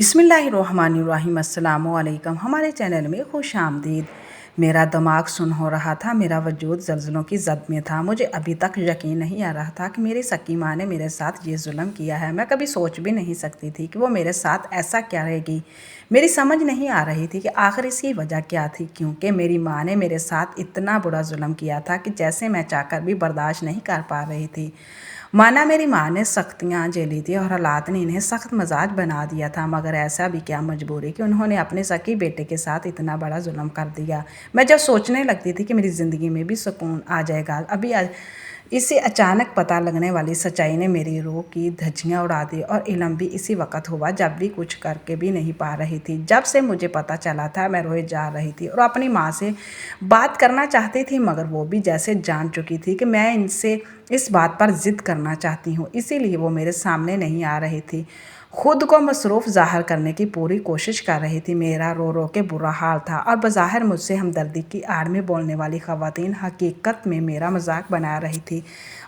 बिस्मिल्लाहिर्रहमानिर्रहीम। अस्सलामुअलैकुम। हमारे चैनल में खुश आमदीद। मेरा दिमाग सुन्न हो रहा था, मेरा वजूद ज़लज़लों की ज़द में था। मुझे अभी तक यकीन नहीं आ रहा था कि मेरी सकी माँ ने मेरे साथ ये जुल्म किया है। मैं कभी सोच भी नहीं सकती थी कि वो मेरे साथ ऐसा क्या करेगी। मेरी समझ नहीं आ रही थी कि आखिर इसकी वजह क्या थी, क्योंकि मेरी माँ ने मेरे साथ इतना बुरा जुल्म किया था कि जैसे मैं चाहकर भी बर्दाश्त नहीं कर पा रही थी। माना मेरी माँ ने सख्तियाँ झेली थी और हालात ने इन्हें सख्त मजाज बना दिया था, मगर ऐसा भी क्या मजबूरी कि उन्होंने अपने सकी बेटे के साथ इतना बड़ा जुल्म कर दिया। मैं जब सोचने लगती थी कि मेरी ज़िंदगी में भी सुकून आ जाएगा, इसे अचानक पता लगने वाली सच्चाई ने मेरी रूह की धज्जियाँ उड़ा दी। और इल्म भी इसी वक्त हुआ जब भी कुछ करके भी नहीं पा रही थी। जब से मुझे पता चला था मैं रोए जा रही थी और अपनी माँ से बात करना चाहती थी, मगर वो भी जैसे जान चुकी थी कि मैं इनसे इस बात पर ज़िद करना चाहती हूँ, इसीलिए वो मेरे सामने नहीं आ रही थी। खुद को मसरूफ़ ज़ाहिर करने की पूरी कोशिश कर रही थी। मेरा रो रो के बुरा हाल था और बज़ाहिर मुझसे हमदर्दी की आड़ में बोलने वाली ख़वातीन हकीकत में मेरा मजाक बना रही थी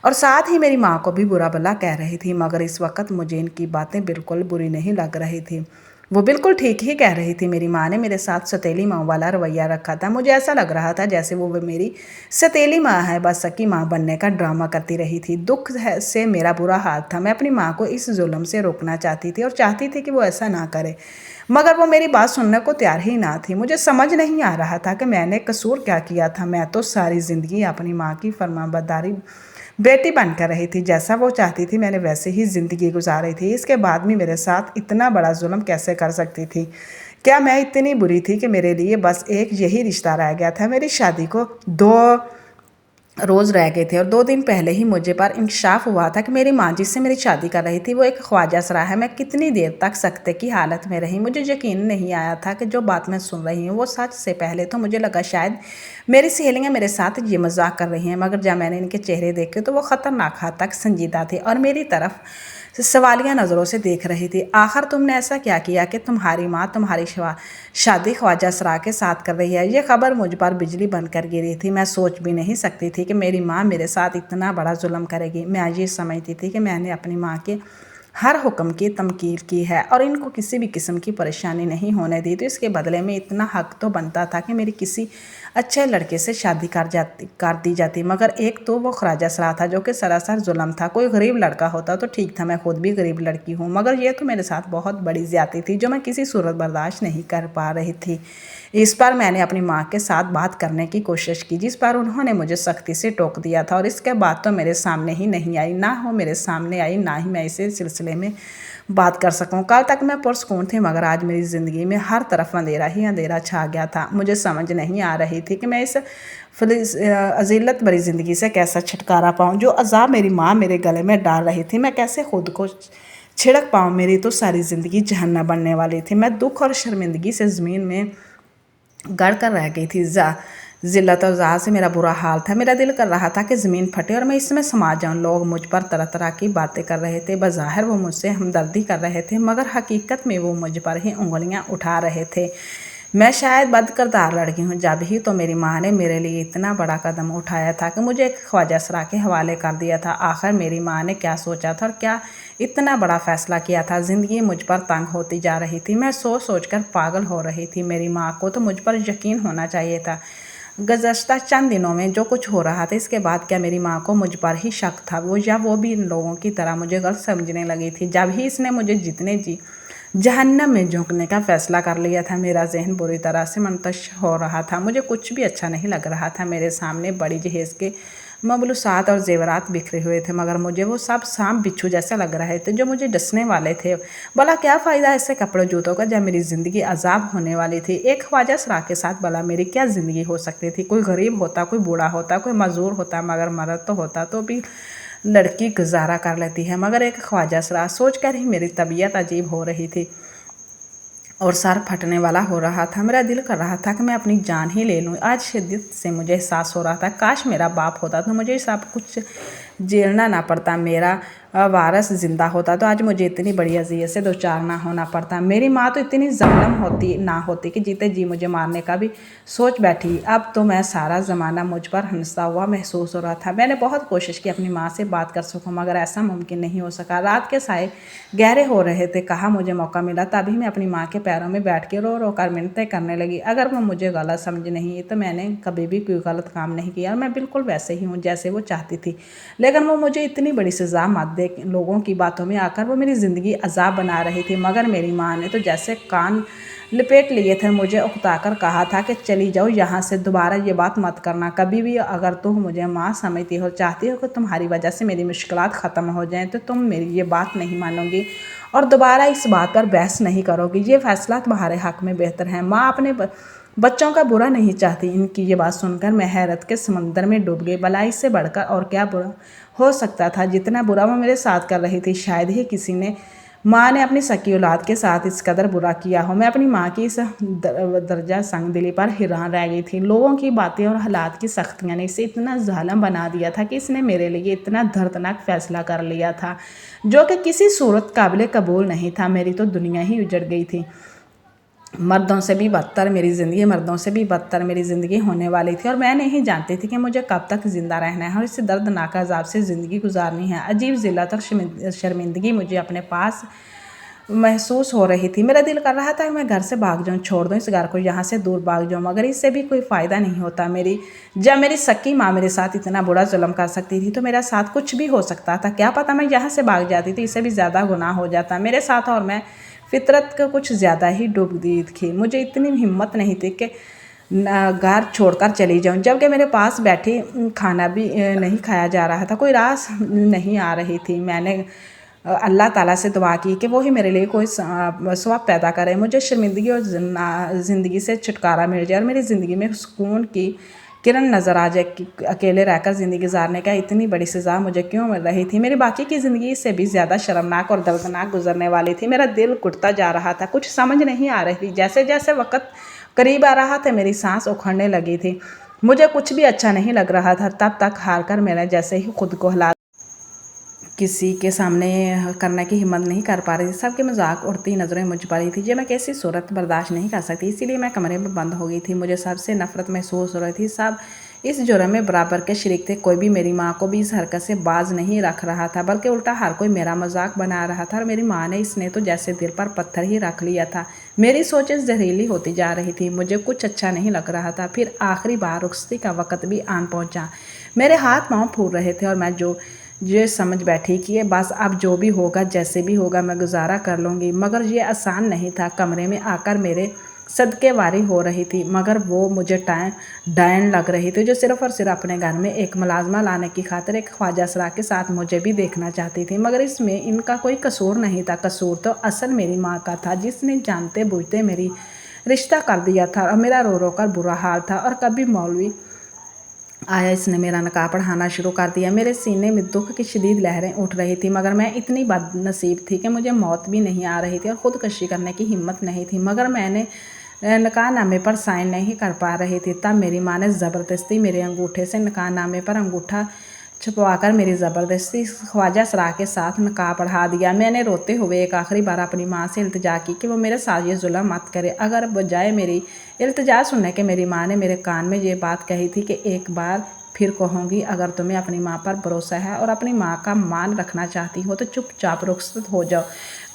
और साथ ही मेरी माँ को भी बुरा भला कह रही थी। मगर इस वक्त मुझे इनकी बातें बिल्कुल बुरी नहीं लग रही थी। वो बिल्कुल ठीक ही कह रही थी। मेरी माँ ने मेरे साथ सतीली माँ वाला रवैया रखा था। मुझे ऐसा लग रहा था जैसे वो मेरी सतीली माँ है, बस सकी माँ बनने का ड्रामा करती रही थी। से मेरा बुरा हाल था। मैं अपनी माँ को इस जुल्म से रोकना चाहती थी और चाहती थी कि वो ऐसा ना करे, मगर वो मेरी बात सुनने को तैयार ही ना थी। मुझे समझ नहीं आ रहा था कि मैंने कसूर क्या किया था। मैं तो सारी ज़िंदगी अपनी माँ की फरमाबरदारी बेटी बनकर रही थी। जैसा वो चाहती थी मैंने वैसे ही ज़िंदगी गुजारी थी। इसके बाद भी मेरे साथ इतना बड़ा जुल्म कैसे कर सकती थी। क्या मैं इतनी बुरी थी कि मेरे लिए बस एक यही रिश्ता रह गया था। मेरी शादी को 2 रोज़ रह गए थे और 2 दिन पहले ही मुझे पर इंकशाफ हुआ था कि मेरी माँ जिससे मेरी शादी कर रही थी वो एक ख्वाजा सरा है। मैं कितनी देर तक सख्ते की हालत में रही। मुझे यकीन नहीं आया था कि जो बात मैं सुन रही हूँ वो सच। से पहले तो मुझे लगा शायद मेरी सहेलियाँ मेरे साथ ये मजाक कर रही हैं, मगर जब मैंने इनके चेहरे देखे तो वो ख़तरनाक हद तक संजीदा थे और मेरी तरफ सवालिया नज़रों से देख रही थी। आखिर तुमने ऐसा क्या किया कि तुम्हारी माँ तुम्हारी शादी ख्वाजा सरा के साथ कर रही है। ये खबर मुझ पर बिजली बनकर गिरी थी। मैं सोच भी नहीं सकती थी कि मेरी माँ मेरे साथ इतना बड़ा जुल्म करेगी। मैं ये समझती थी कि मैंने अपनी माँ के हर हुक्म की तमकील की है और इनको किसी भी किस्म की परेशानी नहीं होने दी, तो इसके बदले में इतना हक तो बनता था कि मेरी किसी अच्छे लड़के से शादी कर दी जाती। मगर एक तो वो ख्वाजा सरा था जो कि सरासर जुल्म था। कोई गरीब लड़का होता तो ठीक था, मैं खुद भी गरीब लड़की हूँ, मगर ये तो मेरे साथ बहुत बड़ी ज़्यादती थी जो मैं किसी सूरत बर्दाश्त नहीं कर पा रही थी। इस पर मैंने अपनी माँ के साथ बात करने की कोशिश की, जिस पर उन्होंने मुझे सख्ती से टोक दिया था और इसके बाद तो मेरे सामने ही नहीं आई, ना हो मेरे सामने आई, ना ही मैं इसी सिलसिले में बात कर सकूं। कल तक मैं पुरसकून थी, मगर आज मेरी ज़िंदगी में हर तरफ अंधेरा ही अंधेरा छा गया था। मुझे समझ नहीं आ रही थी कि मैं इस अजीलत भरी ज़िंदगी से कैसा छुटकारा पाऊँ। जो अज़ाब मेरी माँ मेरे गले में डाल रही थी, मैं कैसे खुद को छिड़क पाऊँ। मेरी तो सारी ज़िंदगी जहन्नम बनने वाली थी। मैं दुख और शर्मिंदगी से ज़मीन में गड़ कर रह गई थी। ज़िल्लत और ज़ार से मेरा बुरा हाल था। मेरा दिल कर रहा था कि ज़मीन फटे और मैं इसमें समा जाऊँ। लोग मुझ पर तरह तरह की बातें कर रहे थे। बज़ाहिर वो मुझसे हमदर्दी कर रहे थे, मगर हकीकत में वो मुझ पर ही उंगलियां उठा रहे थे। मैं शायद बदकिरदार लड़की हूँ। जब ही तो मेरी माँ ने मेरे लिए इतना बड़ा कदम उठाया था कि मुझे एक ख्वाजा सरा के हवाले कर दिया था। आखिर मेरी माँ ने क्या सोचा था और क्या इतना बड़ा फैसला किया था। ज़िंदगी मुझ पर तंग होती जा रही थी। मैं सोच सोच कर पागल हो रही थी। मेरी माँ को तो मुझ पर यकीन होना चाहिए था। गुज़श्ता चंद दिनों में जो कुछ हो रहा था, इसके बाद क्या मेरी माँ को मुझ पर ही शक था वो भी इन लोगों की तरह मुझे गलत समझने लगी थी। जब ही इसने मुझे जितने जी जहन्नम में झोंकने का फ़ैसला कर लिया था, मेरा जहन बुरी तरह से मुंतश हो रहा था। मुझे कुछ भी अच्छा नहीं लग रहा था। मेरे सामने बड़ी जहेज़ के मबलूसात और ज़ेवरात बिखरे हुए थे, मगर मुझे वो सब सांप बिच्छू जैसे लग रहे थे जो मुझे डसने वाले थे। भला क्या फ़ायदा ऐसे कपड़े जूतों का जब मेरी ज़िंदगी अजाब होने वाली थी। एक ख्वाजा सरा के साथ भला मेरी क्या ज़िंदगी हो सकती थी। कोई गरीब होता, कोई बूढ़ा होता, कोई मजदूर होता, मगर मर्द तो होता तो भी लड़की गुजारा कर लेती है, मगर एक ख्वाजा सरा। सोच कर ही मेरी तबीयत अजीब हो रही थी और सर फटने वाला हो रहा था। मेरा दिल कर रहा था कि मैं अपनी जान ही ले लूँ। आज शिद्दत से मुझे एहसास हो रहा था काश मेरा बाप होता तो मुझे सब कुछ झेलना ना पड़ता, मेरा वारस ज़िंदा होता तो आज मुझे इतनी बड़ी अज़ियत से दो चार ना होना पड़ता। मेरी माँ तो इतनी ज़ालिम ना होती कि जीते जी मुझे मारने का भी सोच बैठी। अब तो मैं सारा ज़माना मुझ पर हंसता हुआ महसूस हो रहा था। मैंने बहुत कोशिश की अपनी माँ से बात कर सकूँ, मगर ऐसा मुमकिन नहीं हो सका। रात के साए गहरे हो रहे थे। कहाँ मुझे मौका मिला तभी मैं अपनी माँ के पैरों में बैठ के रो रो कर मिन्नतें करने लगी। अगर वो मुझे गलत समझ नहीं तो मैंने कभी भी कोई गलत काम नहीं किया, मैं बिल्कुल वैसे ही हूँ जैसे वो चाहती थी। लेकिन वो मुझे इतनी बड़ी सज़ा मत दे। लोगों की बातों में आकर वो मेरी ज़िंदगी अजाब बना रही थी, मगर मेरी माँ ने तो जैसे कान लपेट लिए थे। मुझे उकताकर कहा था कि चली जाओ यहाँ से, दोबारा ये बात मत करना कभी भी। अगर तुम मुझे माँ समझती हो, चाहती हो कि तुम्हारी वजह से मेरी मुश्किलात ख़त्म हो जाएं, तो तुम मेरी ये बात नहीं मानोगी और दोबारा इस बात पर बहस नहीं करोगी। ये फैसला तुम्हारे हक़ में बेहतर है। माँ अपने बच्चों का बुरा नहीं चाहती। इनकी ये बात सुनकर मैं हैरत के समंदर में डूब गई। भला इससे बढ़कर और क्या बुरा हो सकता था? जितना बुरा वो मेरे साथ कर रही थी, शायद ही किसी ने माँ ने अपनी सकी औलाद के साथ इस कदर बुरा किया हो। मैं अपनी माँ की इस दर्जा संग दिली पर हैरान रह गई थी। लोगों की बातें और हालात की सख्तियाँ ने इसे इतना जालिम बना दिया था कि इसने मेरे लिए इतना दर्दनाक फैसला कर लिया था जो कि किसी सूरत काबिल कबूल नहीं था। मेरी तो दुनिया ही उजड़ गई थी। मर्दों से भी बदतर मेरी ज़िंदगी होने वाली थी और मैं नहीं जानती थी कि मुझे कब तक ज़िंदा रहना है और इस दर्दनाक अजाब से ज़िंदगी गुजारनी है। अजीब ज़िल्लत और शर्मिंदगी मुझे अपने पास महसूस हो रही थी। मेरा दिल कर रहा था कि मैं घर से भाग जाऊं, छोड़ दूं इस घर को, यहाँ से दूर भाग जाऊं, मगर इससे भी कोई फ़ायदा नहीं होता। जब मेरी सकी माँ मेरे साथ इतना बुरा जुल्म कर सकती थी तो मेरे साथ कुछ भी हो सकता था। क्या पता मैं यहाँ से भाग जाती तो इससे भी ज़्यादा गुनाह हो जाता मेरे साथ और मैं फितरत का कुछ ज़्यादा ही डूब गई थी। मुझे इतनी हिम्मत नहीं थी कि घर छोड़कर चली जाऊं, जबकि मेरे पास बैठी खाना भी नहीं खाया जा रहा था, कोई रास नहीं आ रही थी। मैंने अल्लाह ताला से दुआ की कि वो ही मेरे लिए कोई सवाब पैदा करे, मुझे शर्मिंदगी और ज़िंदगी से छुटकारा मिल जाए और मेरी ज़िंदगी में सुकून की किरण नज़र आ जाए। कि अकेले रहकर ज़िंदगी गुजारने का इतनी बड़ी सज़ा मुझे क्यों मिल रही थी? मेरी बाकी की ज़िंदगी इससे भी ज़्यादा शर्मनाक और दर्दनाक गुजरने वाली थी। मेरा दिल घुटता जा रहा था, कुछ समझ नहीं आ रही थी। जैसे जैसे वक्त करीब आ रहा था मेरी सांस उखड़ने लगी थी। मुझे कुछ भी अच्छा नहीं लग रहा था। तब तक हार कर मैंने जैसे ही खुद को हिला किसी के सामने करने की हिम्मत नहीं कर पा रही थी। सबके मजाक उड़ती नज़रें मुझ पर ही थी। ये मैं कैसी सूरत बर्दाश्त नहीं कर सकती, इसीलिए मैं कमरे में बंद हो गई थी। मुझे सबसे नफरत महसूस हो रही थी। सब इस जुर्म में बराबर के शरीक थे। कोई भी मेरी माँ को भी इस हरकत से बाज नहीं रख रहा था, बल्कि उल्टा हर कोई मेरा मजाक बना रहा था। और मेरी माँ ने इसने तो जैसे दिल पर पत्थर ही रख लिया था। मेरी सोचें जहरीली होती जा रही थी। मुझे कुछ अच्छा नहीं लग रहा था। फिर आखिरी बार रुखसती का वक़्त भी आन पहुँचा। मेरे हाथ पाँव फूल रहे थे और मैं ये समझ बैठी कि ये बस अब जो भी होगा जैसे भी होगा मैं गुजारा कर लूँगी। मगर ये आसान नहीं था। कमरे में आकर मेरे सदके वारी हो रही थी, मगर वो मुझे डायन लग रही थी, जो सिर्फ़ और सिर्फ अपने घर में एक मुलाजमा लाने की खातिर एक ख्वाजा सरा के साथ मुझे भी देखना चाहती थी। मगर इसमें इनका कोई कसूर नहीं था। कसूर तो असल मेरी माँ का था, जिसने जानते बूझते मेरी रिश्ता कर दिया था और मेरा रो रो कर बुरा हाल था। और कभी मौलवी आया, इसने मेरा नकाब पढ़ाना शुरू कर दिया। मेरे सीने में दुख की शदीद लहरें उठ रही थी, मगर मैं इतनी बदनसीब थी कि मुझे मौत भी नहीं आ रही थी और ख़ुदकशी करने की हिम्मत नहीं थी। मगर मैंने निकाहनामे पर साइन नहीं कर पा रही थी। तब मेरी माँ ने ज़बरदस्ती मेरे अंगूठे से निकाहनामे पर अंगूठा छुपवाकर मेरी ज़बरदस्ती ख्वाजा सरा के साथ निकाह पढ़ा दिया। मैंने रोते हुए एक आखिरी बार अपनी माँ से इल्तिजा की कि वो मेरे साथ ये जुल्म मत करे। अगर बजाय मेरी इल्तिजा सुनने के मेरी माँ ने मेरे कान में ये बात कही थी कि एक बार फिर कहूँगी, अगर तुम्हें अपनी माँ पर भरोसा है और अपनी माँ का मान रखना चाहती हो तो चुपचाप रुखसत हो जाओ।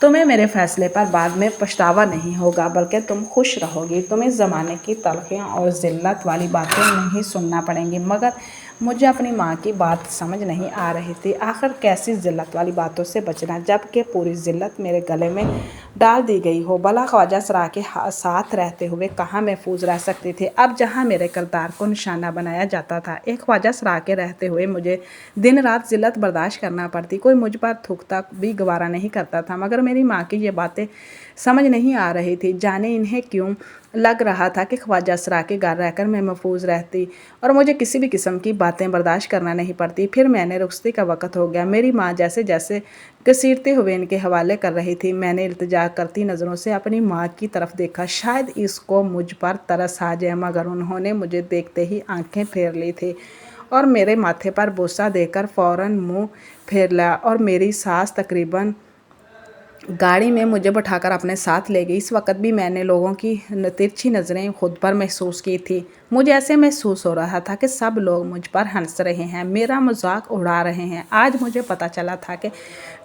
तुम्हें मेरे फ़ैसले पर बाद में पछतावा नहीं होगा, बल्कि तुम खुश रहोगी। तुम्हें ज़माने की तलखियाँ और ज़िल्लत वाली बातें नहीं सुनना पड़ेंगी। मगर मुझे अपनी माँ की बात समझ नहीं आ रही थी। आखिर कैसी ज़िल्लत वाली बातों से बचना, जबकि पूरी ज़िल्लत मेरे गले में डाल दी गई हो। भला ख्वाजा सरा के साथ रहते हुए कहाँ महफूज रह सकती थी? अब जहाँ मेरे किरदार को निशाना बनाया जाता था, एक ख्वाजा सरा के रहते हुए मुझे दिन रात ज़िल्लत बर्दाश्त करना पड़ती। कोई मुझ पर थूकता भी गवारा नहीं करता था। मगर मेरी माँ की ये बातें समझ नहीं आ रही थी। जाने इन्हें क्यों लग रहा था कि ख्वाजा सरा के घर रहकर मैं महफूज रहती और मुझे किसी भी किस्म की बातें बर्दाश्त करना नहीं पड़ती। फिर मैंने रुखसती का वक़्त हो गया। मेरी माँ जैसे जैसे घसीटते हुए इनके हवाले कर रही थी, मैंने इल्तिजा करती नज़रों से अपनी माँ की तरफ देखा। शायद इसको मुझ पर तरस आ जाए, मगर उन्होंने मुझे देखते ही आंखें फेर ली थी और मेरे माथे पर बोसा देकर फ़ौरन मुंह फेर लिया और मेरी सास तकरीबन गाड़ी में मुझे बैठाकर अपने साथ ले गई। इस वक्त भी मैंने लोगों की तिरछी नज़रें खुद पर महसूस की थी। मुझे ऐसे महसूस हो रहा था कि सब लोग मुझ पर हंस रहे हैं, मेरा मजाक उड़ा रहे हैं। आज मुझे पता चला था कि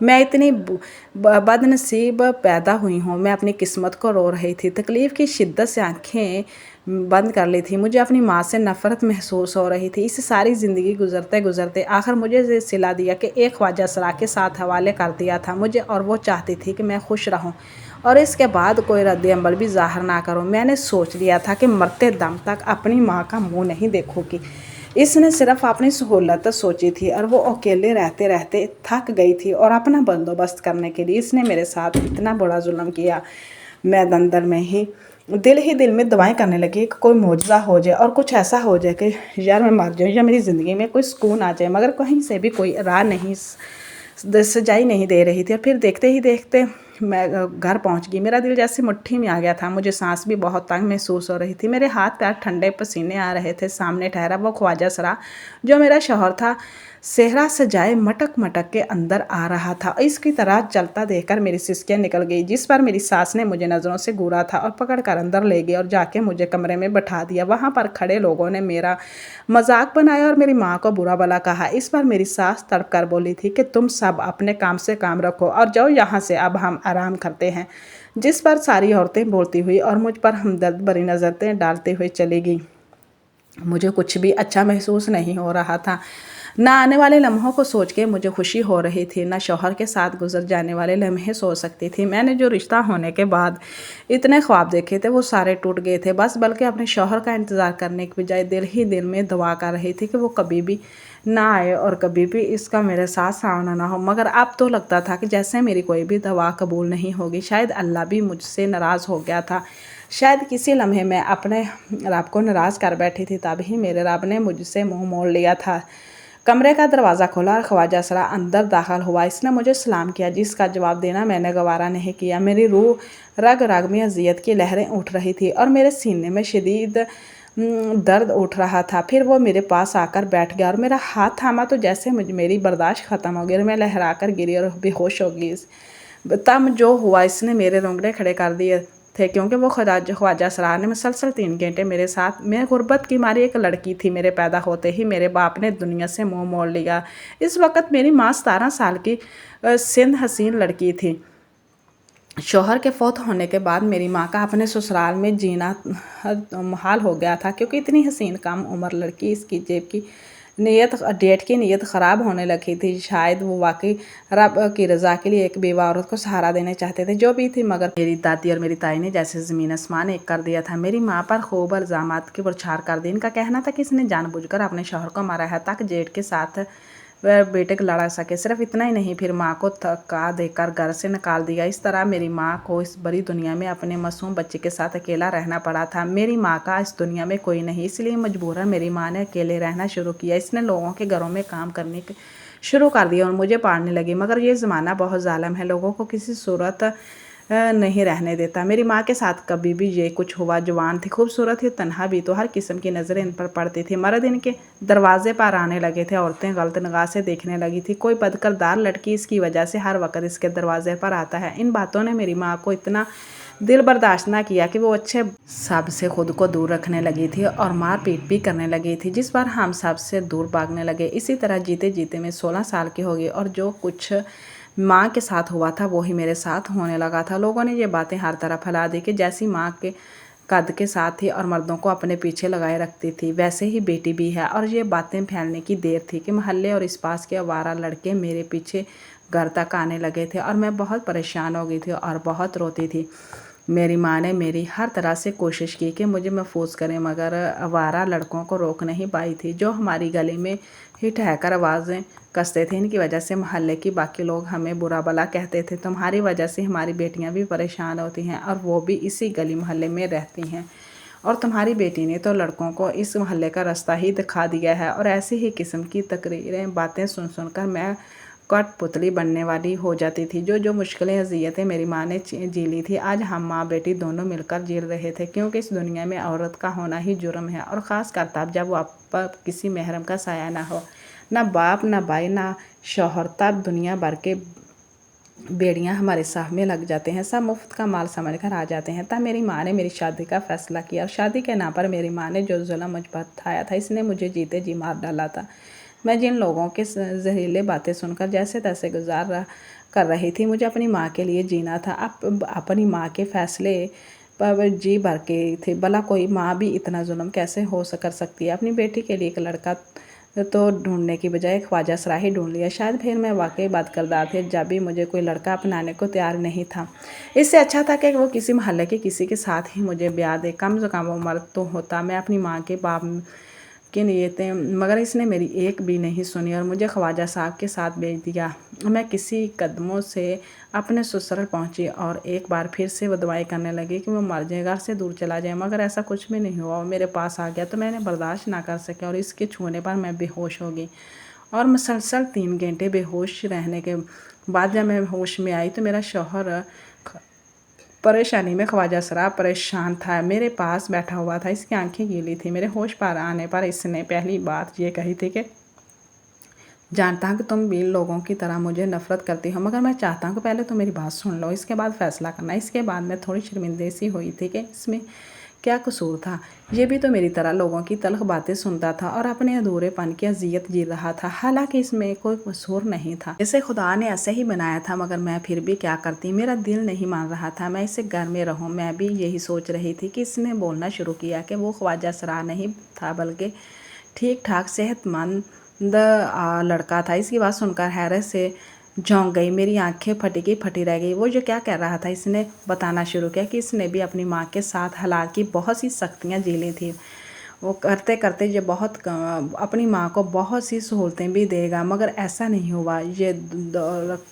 मैं इतनी बदनसीब पैदा हुई हूँ। मैं अपनी किस्मत को रो रही थी, तकलीफ़ की शिद्दत से आंखें बंद कर ली थी। मुझे अपनी माँ से नफ़रत महसूस हो रही थी। इस सारी ज़िंदगी गुजरते गुजरते आखिर मुझे ये सिला दिया कि एक ख्वाजा सरा के साथ हवाले कर दिया था मुझे, और वो चाहती थी कि मैं खुश रहूं और इसके बाद कोई रद्द अमल भी ज़ाहिर ना करूं। मैंने सोच लिया था कि मरते दम तक अपनी माँ का मुंह नहीं देखूंगी। इसने सिर्फ अपनी सहूलत सोची थी और वो अकेले रहते रहते थक गई थी और अपना बंदोबस्त करने के लिए इसने मेरे साथ इतना बड़ा जुल्म किया। मैं अंदर में ही दिल में दवाएं करने लगी कि कोई मौजज़ा हो जाए और कुछ ऐसा हो जाए कि यार मैं मर जाऊँ या मेरी ज़िंदगी में कोई सुकून आ जाए, मगर कहीं से भी कोई राह नहीं सजाई नहीं दे रही थी। और फिर देखते ही देखते मैं घर पहुंच गई। मेरा दिल जैसे मुट्ठी में आ गया था। मुझे सांस भी बहुत तंग महसूस हो रही थी। मेरे हाथ पैर ठंडे पसीने आ रहे थे। सामने ठहरा वो ख्वाजा सरा जो मेरा शौहर था, सेहरा सजाए मटक मटक के अंदर आ रहा था। इसकी तरह चलता देखकर मेरी सिसकियाँ निकल गई, जिस पर मेरी सास ने मुझे नज़रों से घूरा था और पकड़ कर अंदर ले गई और जाके मुझे कमरे में बैठा दिया। वहाँ पर खड़े लोगों ने मेरा मजाक बनाया और मेरी माँ को बुरा भला कहा। इस पर मेरी सास तड़प कर बोली थी कि तुम सब अपने काम से काम रखो और जाओ यहाँ से, अब हम आराम करते हैं। जिस पर सारी औरतें बोलती हुई और मुझ पर हमदर्द भरी नज़रें डालते हुए चली गई। मुझे कुछ भी अच्छा महसूस नहीं हो रहा था। ना आने वाले लम्हों को सोच के मुझे खुशी हो रही थी, ना शौहर के साथ गुजर जाने वाले लम्हे सोच सकती थी। मैंने जो रिश्ता होने के बाद इतने ख्वाब देखे थे वो सारे टूट गए थे। बल्कि अपने शौहर का इंतज़ार करने के बजाय दिल ही दिल में दुआ कर रही थी कि वो कभी भी ना आए और कभी भी इसका मेरे साथ सामना ना हो। मगर अब तो लगता था कि जैसे मेरी कोई भी दवा कबूल नहीं होगी। शायद अल्लाह भी मुझसे नाराज़ हो गया था। शायद किसी लम्हे में अपने रब को नाराज़ कर बैठी थी, तभी मेरे रब ने मुझसे मुंह मोड़ लिया था। कमरे का दरवाज़ा खोला और ख्वाजा सरा अंदर दाखिल हुआ। इसने मुझे सलाम किया, जिसका जवाब देना मैंने गवारा नहीं किया। मेरी रूह रग रग में अजियत की लहरें उठ रही थी और मेरे सीने में शदीद दर्द उठ रहा था। फिर वो मेरे पास आकर बैठ गया और मेरा हाथ थामा तो जैसे मेरी बर्दाश्त ख़त्म हो गई और मैं लहरा कर गिरी और बेहोश हो गई। तब जो हुआ इसने मेरे रोंगटे खड़े कर दिए थे, क्योंकि वो ख्वाजा सरार ने मुसलसल 3 घंटे मेरे साथ, मैं गुर्बत की मारी एक लड़की थी। मेरे पैदा होते ही मेरे बाप ने दुनिया से मुंह मोड़ लिया। इस वक्त मेरी माँ 17 साल की सिंध हसीन लड़की थी। शौहर के फौत होने के बाद मेरी माँ का अपने ससुराल में जीना मुहाल हो गया था, क्योंकि इतनी हसीन कम उम्र लड़की, इसकी जेब की डेट की नीयत ख़राब होने लगी थी। शायद वो वाकई रब की रज़ा के लिए एक बेवा औरत को सहारा देना चाहते थे, जो भी थी। मगर मेरी दादी और मेरी ताई ने जैसे ज़मीन आसमान एक कर दिया था। मेरी माँ पर खूब इल्ज़ामात की बौछार कर दी। इनका कहना था कि इसने जानबूझकर अपने शौहर को मारा है ताकि जेठ के साथ वह बेटे को लड़ा सके। सिर्फ इतना ही नहीं, फिर माँ को थका देकर घर से निकाल दिया। इस तरह मेरी माँ को इस बड़ी दुनिया में अपने मासूम बच्चे के साथ अकेला रहना पड़ा था। मेरी माँ का इस दुनिया में कोई नहीं, इसलिए मजबूरन मेरी माँ ने अकेले रहना शुरू किया। इसने लोगों के घरों में काम करने शुरू कर दिया और मुझे पालने लगी। मगर ये ज़माना बहुत ज़ालिम है, लोगों को किसी सूरत नहीं रहने देता। मेरी माँ के साथ कभी भी ये कुछ हुआ। जवान थी, खूबसूरत थी, तन्हा भी, तो हर किस्म की नज़रें इन पर पड़ती थी। मर्द इनके दरवाजे पर आने लगे थे, औरतें गलत निगाह से देखने लगी थी। कोई बदकिरदार लड़की इसकी वजह से हर वक्त इसके दरवाजे पर आता है। इन बातों ने मेरी माँ को इतना दिल बर्दाश्त ना किया कि वो अच्छे सब से खुद को दूर रखने लगी थी और मार पीट भी करने लगी थी, जिस पर हम सब से दूर भागने लगे। इसी तरह जीते जीते मैं 16 साल की हो गई और जो कुछ माँ के साथ हुआ था वही मेरे साथ होने लगा था। लोगों ने ये बातें हर तरफ फैला दी कि जैसी माँ के कद के साथ थी और मर्दों को अपने पीछे लगाए रखती थी, वैसे ही बेटी भी है। और ये बातें फैलने की देर थी कि मोहल्ले और इस पास के आवारा लड़के मेरे पीछे घर तक आने लगे थे और मैं बहुत परेशान हो गई थी और बहुत रोती थी। मेरी माँ ने मेरी हर तरह से कोशिश की कि मुझे महफूज करें, मगर आवारा लड़कों को रोक नहीं पाई थी, जो हमारी गली में ही ठहकर आवाज़ें कसते थे। इनकी वजह से मोहल्ले की बाकी लोग हमें बुरा भला कहते थे। तुम्हारी वजह से हमारी बेटियां भी परेशान होती हैं और वो भी इसी गली मोहल्ले में रहती हैं, और तुम्हारी बेटी ने तो लड़कों को इस मोहल्ले का रास्ता ही दिखा दिया है। और ऐसी ही किस्म की तकरीरें बातें सुन सुनकर मैं कठपुतली बनने वाली हो जाती थी। जो जो मुश्किलें अज़ियतें मेरी माँ ने जी ली थी, आज हम माँ बेटी दोनों मिलकर जी रहे थे, क्योंकि इस दुनिया में औरत का होना ही जुर्म है, और ख़ास कर तब जब वो आप पर किसी महरम का साया ना हो, ना बाप ना भाई ना शौहर। तब दुनिया भर के बेड़ियाँ हमारे सामने लग जाते हैं, सब मुफ्त का माल समझ कर आ जाते हैं। तब मेरी माँ ने मेरी शादी का फ़ैसला किया, और शादी के नाम पर मेरी माँ ने जो जुल्म मुझ पर ढाया था, इसने मुझे जीते जी मार डाला था। मैं जिन लोगों के जहरीले बातें सुनकर जैसे तैसे कर रही थी, मुझे अपनी माँ के लिए जीना था। अब अपनी माँ के फ़ैसले पर जी भर के थे। भला कोई माँ भी इतना जुल्म कैसे कर सकती है। अपनी बेटी के लिए एक लड़का तो ढूंढने की बजाय ख्वाजा सरा ही ढूंढ लिया। शायद फिर मैं वाकई बदकिरदार थी, जब भी मुझे कोई लड़का अपनाने को तैयार नहीं था। इससे अच्छा था कि वो किसी मोहल्ले के किसी के साथ ही मुझे ब्याह दे, कम से कम वो मर्द तो होता। मैं अपनी माँ के बाप की नीयतें, मगर इसने मेरी एक भी नहीं सुनी और मुझे ख्वाजा साहब के साथ भेज दिया। मैं किसी कदमों से अपने ससुराल पहुंची और एक बार फिर से वो दुआएं करने लगी कि वो मर जाए, घर से दूर चला जाए, मगर ऐसा कुछ भी नहीं हुआ। वो मेरे पास आ गया तो मैंने बर्दाश्त ना कर सके और इसके छूने पर मैं बेहोश हो गई, और मुसलसल 3 घंटे बेहोश रहने के बाद जब मैं होश में आई तो मेरा शौहर परेशानी में ख्वाजा सरा परेशान था, मेरे पास बैठा हुआ था। इसकी आंखें गीली थी। मेरे होश पर आने पर इसने पहली बात ये कही थी कि जानता हूँ कि तुम भी लोगों की तरह मुझे नफ़रत करती हो, मगर मैं चाहता हूँ कि पहले तुम मेरी बात सुन लो, इसके बाद फ़ैसला करना। इसके बाद मैं थोड़ी शर्मिंदगी सी हुई थी कि इसमें क्या कसूर था। ये भी तो मेरी तरह लोगों की तल्ख बातें सुनता था और अपने अधूरेपन की अजियत जी रहा था, हालांकि इसमें कोई कसूर नहीं था। इसे खुदा ने ऐसे ही बनाया था, मगर मैं फिर भी क्या करती। मेरा दिल नहीं मान रहा था मैं इसे घर में रहूं। मैं भी यही सोच रही थी कि इसने बोलना शुरू किया कि वो ख्वाजा सरा नहीं था, बल्कि ठीक ठाक सेहतमंद लड़का था। इसकी बात सुनकर हैरत से झोंक गई। मेरी आंखें फटी रह गई। वो जो क्या कह रहा था, इसने बताना शुरू किया कि इसने भी अपनी माँ के साथ हालात की बहुत सी सख्तियाँ झेली थी। वो करते करते ये अपनी माँ को बहुत सी सहूलतें भी देगा, मगर ऐसा नहीं हुआ। ये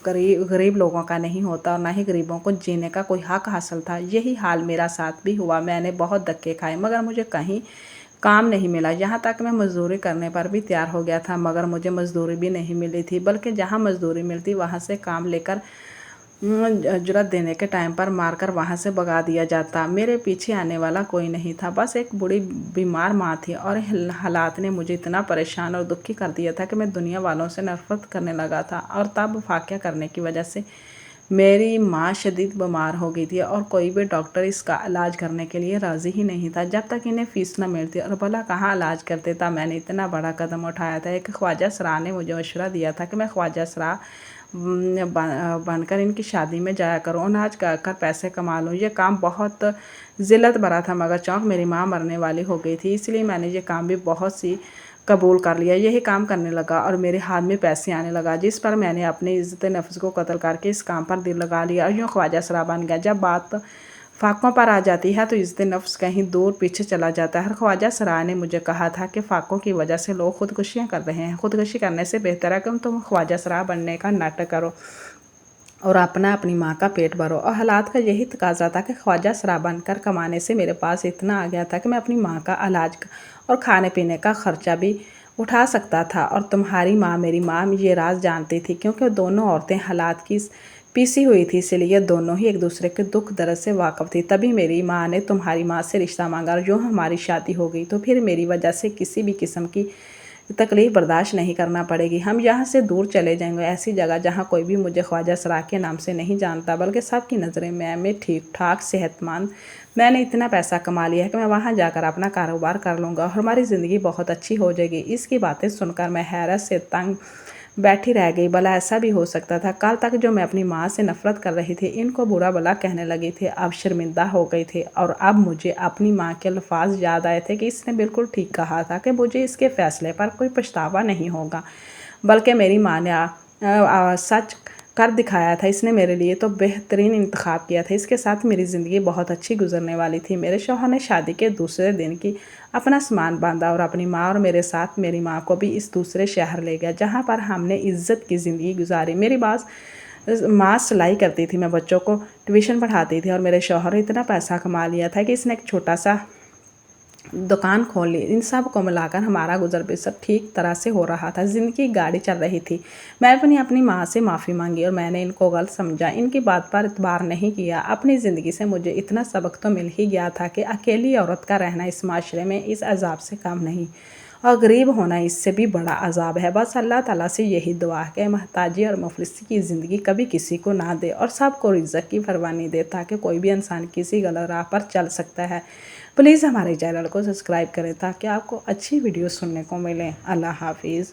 गरीब लोगों का नहीं होता, और ना ही गरीबों को जीने का कोई हक हासिल था। यही हाल मेरा साथ भी हुआ। मैंने बहुत धक्के खाए, मगर मुझे कहीं काम नहीं मिला। यहाँ तक मैं मजदूरी करने पर भी तैयार हो गया था, मगर मुझे मजदूरी भी नहीं मिली थी, बल्कि जहाँ मजदूरी मिलती वहाँ से काम लेकर जुरत देने के टाइम पर मारकर वहाँ से भगा दिया जाता। मेरे पीछे आने वाला कोई नहीं था, बस एक बूढ़ी बीमार माँ थी, और हालात ने मुझे इतना परेशान और दुखी कर दिया था कि मैं दुनिया वालों से नफरत करने लगा था। और तब वाक़या करने की वजह से मेरी माँ शदीद बीमार हो गई थी, और कोई भी डॉक्टर इसका इलाज करने के लिए राज़ी ही नहीं था जब तक इन्हें फ़ीस न मिलती। और भला कहाँ इलाज करते था। मैंने इतना बड़ा कदम उठाया था। एक ख्वाजा सरा ने मुझे मशवरा दिया था कि मैं ख्वाजा सरा बनकर इनकी शादी में जाया करूँ, अनाज कर पैसे कमा लूँ। ये काम बहुत ज़िल्लत भरा था, मगर चौंक मेरी माँ मरने वाली हो गई थी, इसलिए मैंने ये काम भी बहुत सी कबूल कर लिया। यही काम करने लगा और मेरे हाथ में पैसे आने लगा, जिस पर मैंने अपनी इज़्ज़त नफ्स को कत्ल करके इस काम पर दिल लगा लिया और यूँ ख्वाजा सरा बन गया। जब बात फाकों पर आ जाती है तो इज़्ज़त नफ्स कहीं दूर पीछे चला जाता है। ख्वाजा सरा ने मुझे कहा था कि फाकों की वजह से लोग खुदकुशियाँ कर रहे हैं। खुदकुशी करने से बेहतर है कि तुम ख्वाजा सरा बनने का नाटक करो और अपनी माँ का पेट भरो। और हालात का यही तकाजा था कि ख्वाजा सरा बनकर कमाने से मेरे पास इतना आ गया था कि मैं अपनी माँ का इलाज और खाने पीने का खर्चा भी उठा सकता था। और तुम्हारी माँ, मेरी माँ, ये राज जानती थी, क्योंकि दोनों औरतें हालात की पीसी हुई थी, इसलिए दोनों ही एक दूसरे के दुख दर्द से वाकफ़ थी। तभी मेरी माँ ने तुम्हारी माँ से रिश्ता मांगा, और जो हमारी शादी हो गई तो फिर मेरी वजह से किसी भी किस्म की तकलीफ़ बर्दाश्त नहीं करना पड़ेगी। हम यहाँ से दूर चले जाएंगे, ऐसी जगह जहाँ कोई भी मुझे ख्वाजा सरा के नाम से नहीं जानता, बल्कि सबकी नज़रें मैं ठीक ठाक सेहतमंद, मैंने इतना पैसा कमा लिया है कि मैं वहाँ जाकर अपना कारोबार कर लूँगा और हमारी ज़िंदगी बहुत अच्छी हो जाएगी। इसकी बातें सुनकर मैं हैरत से तंग बैठी रह गई। भला ऐसा भी हो सकता था। कल तक जो मैं अपनी माँ से नफरत कर रही थी, इनको बुरा भला कहने लगी थी, अब शर्मिंदा हो गई थी। और अब मुझे अपनी माँ के अल्फाज याद आए थे कि इसने बिल्कुल ठीक कहा था कि मुझे इसके फ़ैसले पर कोई पछतावा नहीं होगा, बल्कि मेरी माँ ने सच कर दिखाया था। इसने मेरे लिए तो बेहतरीन इंतखाब किया था। इसके साथ मेरी ज़िंदगी बहुत अच्छी गुजरने वाली थी। मेरे शौहर ने शादी के दूसरे दिन की अपना सामान बांधा और अपनी माँ और मेरे साथ मेरी माँ को भी इस दूसरे शहर ले गया, जहाँ पर हमने इज़्ज़त की ज़िंदगी गुजारी। मेरी माँ सिलाई करती थी, मैं बच्चों को ट्यूशन पढ़ाती थी, और मेरे शौहर ने इतना पैसा कमा लिया था कि इसने एक छोटा सा दुकान खोल ली। इन सब को मिलाकर हमारा गुजर बसर ठीक तरह से हो रहा था, ज़िंदगी गाड़ी चल रही थी। मैं अपनी माँ से माफ़ी मांगी और मैंने इनको गलत समझा, इनकी बात पर इतबार नहीं किया। अपनी ज़िंदगी से मुझे इतना सबक तो मिल ही गया था कि अकेली औरत का रहना इस माशरे में इस अजाब से कम नहीं, और गरीब होना इससे भी बड़ा अजाब है। बस अल्लाह ताला से यही दुआ है कि महताजी और मुफलिसी की ज़िंदगी कभी किसी को ना दे और सबको रिज़्क़ की परवानी दे, ताकि कोई भी इंसान किसी गलत राह पर चल सकता है। प्लीज़ हमारे चैनल को सब्सक्राइब करें ताकि आपको अच्छी वीडियो सुनने को मिले। अल्लाह हाफिज़।